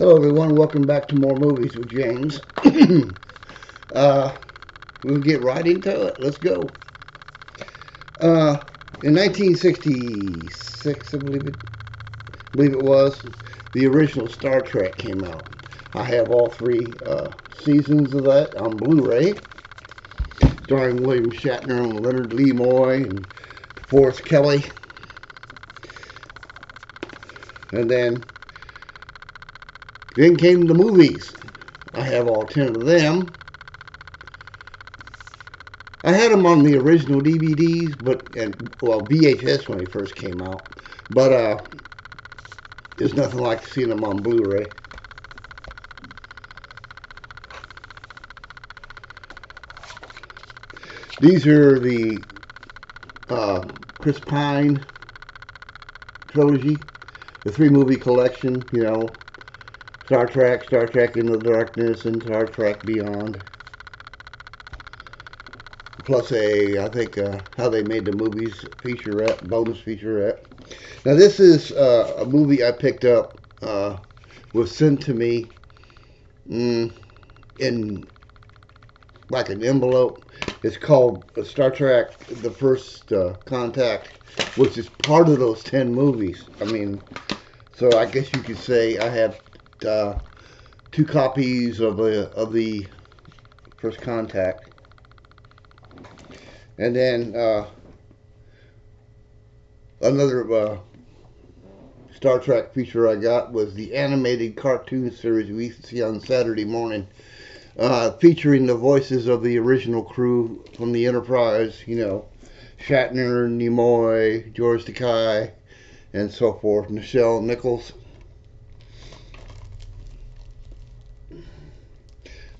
Hello everyone, welcome back to More Movies with James. We'll get right into it. Let's go. In 1966, I believe it was, the original Star Trek came out. I have all three seasons of that on Blu-ray, starring William Shatner and Leonard Nimoy and Forrest Kelly. And then came the movies. I have all 10 of them. I had them on the original DVDs, VHS when they first came out. But there's nothing like seeing them on Blu-ray. These are the Chris Pine trilogy, the 3-movie collection, Star Trek, Star Trek Into the Darkness, and Star Trek Beyond. Plus I think, How They Made the Movies featurette, bonus featurette. Now this is a movie I picked up, was sent to me in like an envelope. It's called Star Trek The First Contact, which is part of those 10 movies. So I guess you could say I have 2 copies of the First Contact. And then another Star Trek feature I got was the animated cartoon series we used to see on Saturday morning, featuring the voices of the original crew from the Enterprise, Shatner, Nimoy, George Takei, and so forth, Nichelle Nichols.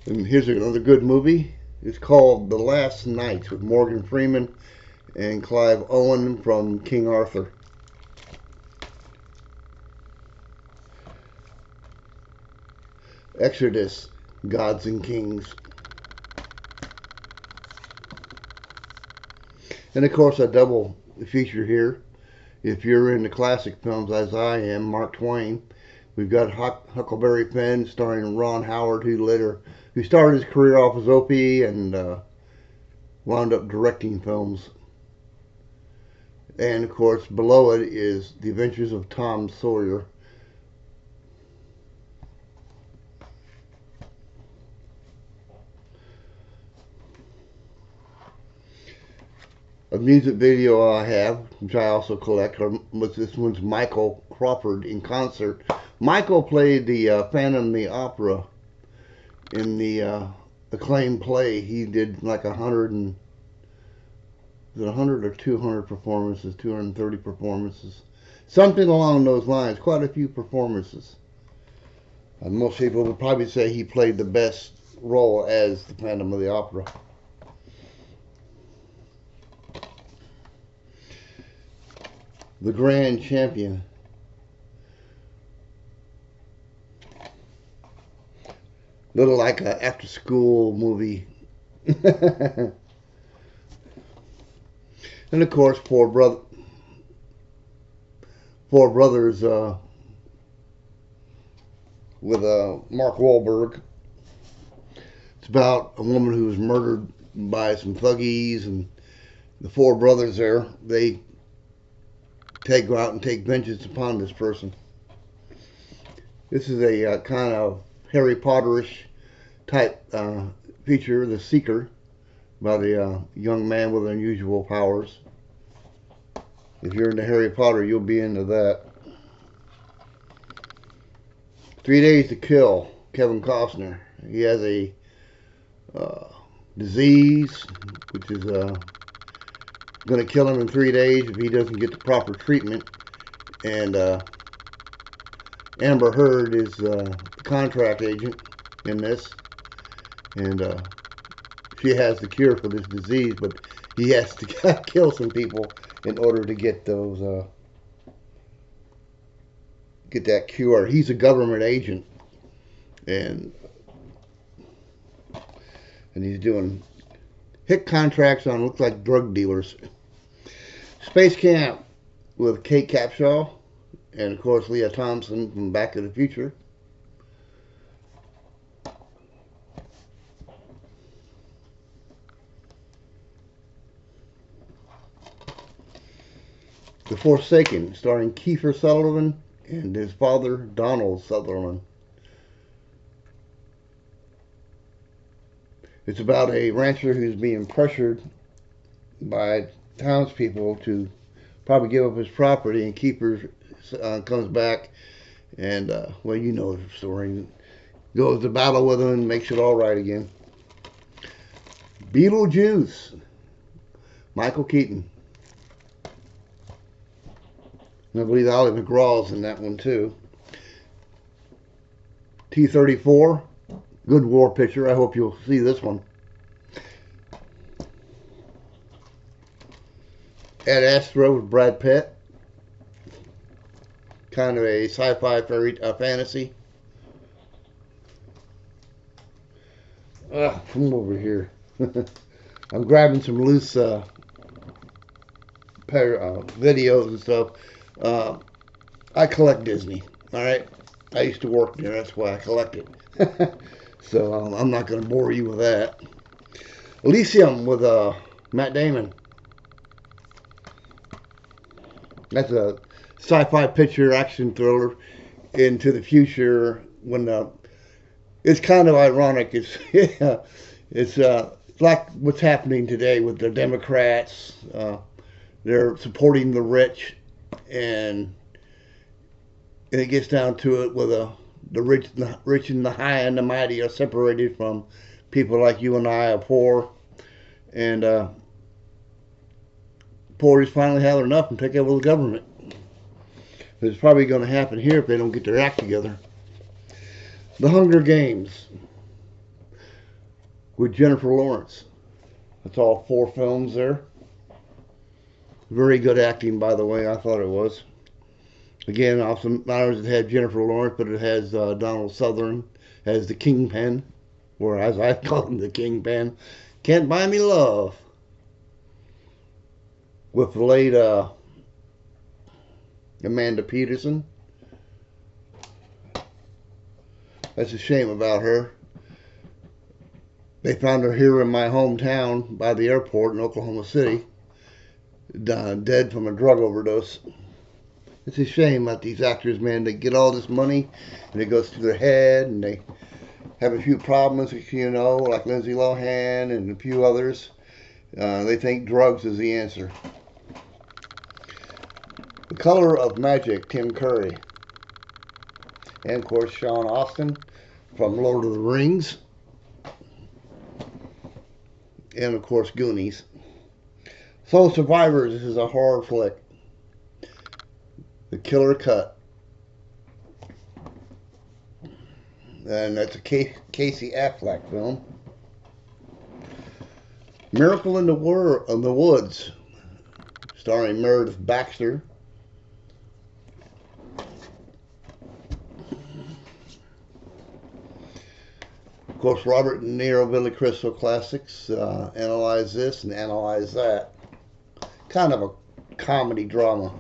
And here's another good movie. It's called The Last Knights with Morgan Freeman and Clive Owen from King Arthur. Exodus, Gods and Kings. And of course a double feature here. If you're into classic films as I am, Mark Twain. We've got Huckleberry Finn starring Ron Howard, who started his career off as Opie and wound up directing films. And of course below it is The Adventures of Tom Sawyer. A music video I have, which I also collect, this one's Michael Crawford in concert. Michael played the Phantom of the Opera in the acclaimed play. He did like 100 or 200 performances, 230 performances, something along those lines. Quite a few performances. Most people would probably say he played the best role as the Phantom of the Opera. The Grand Champion. Little like an after-school movie. And of course, Four Brothers with Mark Wahlberg. It's about a woman who was murdered by some thuggies, and the 4 brothers there, they go out and take vengeance upon this person. This is a kind of Harry Potterish type feature, The Seeker, about a young man with unusual powers. If you're into Harry Potter, you'll be into that. 3 Days to Kill, Kevin Costner. He has a disease which is going to kill him in 3 days if he doesn't get the proper treatment. And Amber Heard is the contract agent in this, and she has the cure for this disease, but he has to kill some people in order to get those get that cure. He's a government agent, and he's doing hit contracts on, looks like, drug dealers. Space Camp with Kate Capshaw and of course Leah Thompson from Back to the Future. The Forsaken, starring Kiefer Sutherland and his father, Donald Sutherland. It's about a rancher who's being pressured by townspeople to probably give up his property, and Kiefer comes back and, well, you know the story. Goes to battle with him and makes it all right again. Beetlejuice, Michael Keaton. And I believe Ally McGraw's in that one too. T-34, good war picture. I hope you'll see this one. Ad Astra with Brad Pitt. Kind of a sci-fi fantasy. From over here. I'm grabbing some loose videos and stuff. I collect Disney. Alright? I used to work there. That's why I collect it. So I'm not going to bore you with that. Elysium with Matt Damon. That's a sci-fi picture action thriller into the future when it's kind of ironic. It's like what's happening today with the Democrats. They're supporting the rich, and it gets down to it where the rich and the high and the mighty are separated from people like you and I are poor, and poor just finally have enough and take over the government. It's probably going to happen here if they don't get their act together. The Hunger Games with Jennifer Lawrence. That's all 4 films there. Very good acting, by the way. I thought it was. Again, also not only does it have Jennifer Lawrence, but it has Donald Sutherland as the Kingpin, or as I call him, the Kingpin. Can't Buy Me Love. With the late Amanda Peterson. That's a shame about her. They found her here in my hometown by the airport in Oklahoma City, dead from a drug overdose. It's a shame that these actors, man, they get all this money and it goes to their head and they have a few problems, you know, like Lindsay Lohan and a few others. They think drugs is the answer. The Color of Magic, Tim Curry. And, of course, Sean Astin from Lord of the Rings. And, of course, Goonies. Soul Survivors, this is a horror flick. The Killer Cut. And that's a Casey Affleck film. Miracle in the Woods, starring Meredith Baxter. Of course, Robert De Niro, Billy Crystal classics. Analyze This and Analyze That. Kind of a comedy drama.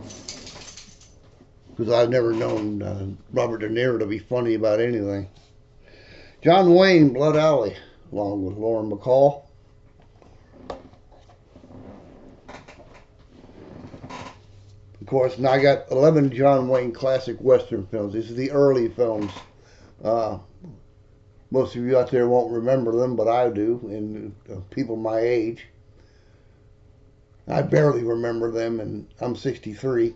Because I've never known Robert De Niro to be funny about anything. John Wayne, Blood Alley, along with Lauren Bacall. Of course, now I got 11 John Wayne classic Western films. These are the early films. Most of you out there won't remember them, but I do, and people my age. I barely remember them, and I'm 63.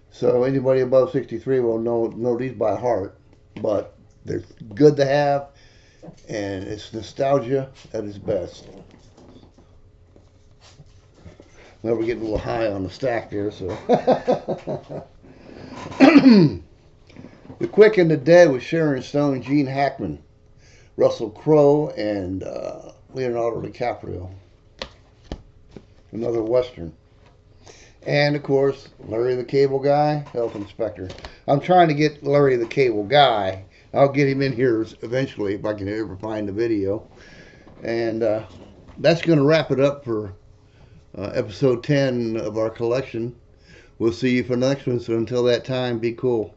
So anybody above 63 will know these by heart. But they're good to have, and it's nostalgia at its best. Well, we're getting a little high on the stack here, so. The Quick and the Dead with Sharon Stone, Gene Hackman, Russell Crowe, and Leonardo DiCaprio. Another Western. And, of course, Larry the Cable Guy, Health Inspector. I'm trying to get Larry the Cable Guy. I'll get him in here eventually if I can ever find the video. And that's going to wrap it up for episode 10 of our collection. We'll see you for the next one. So until that time, be cool.